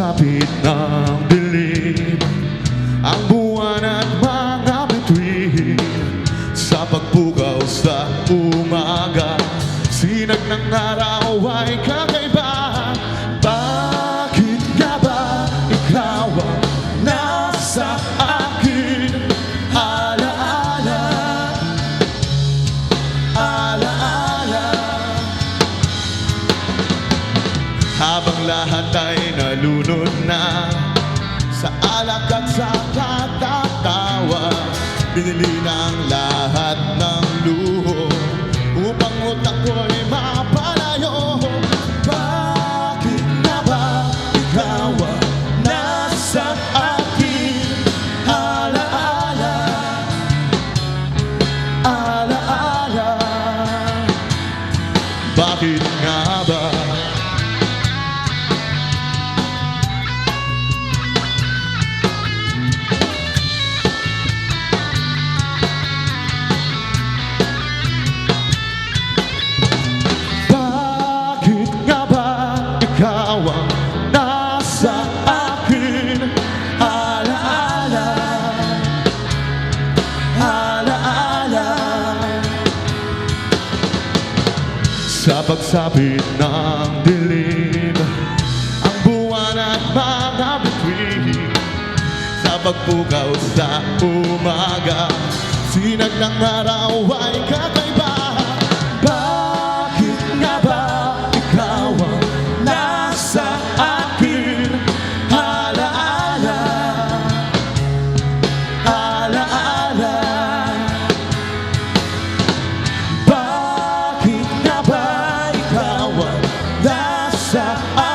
pagsapit ng dilim, ang buwan at mga bituin, sa pagpukaw sa umaga, sinag ng araw ay kakaiba. Bakit nga ba ikaw ang nasa akin? Alaala, alaala, habang lahat ay nalunod na sa alak at sa katatawa, binili ng lahat ng luho upang utak ko'y mapalayo. Bakit nga ba ikaw ang nasa akin? Alaala, alaala, bakit nga ba? Ikaw ang nasa akin. Alaala, alaala, sa pagsapit ng dilim, ang buwan at mga bituin, sa pagpukaw sa umaga, sinag ng araw ay kakaiba. Bakit nga ba ikaw ang nasa akin? Alaala, alaala, bakit nga ba ikaw ang nasa akin?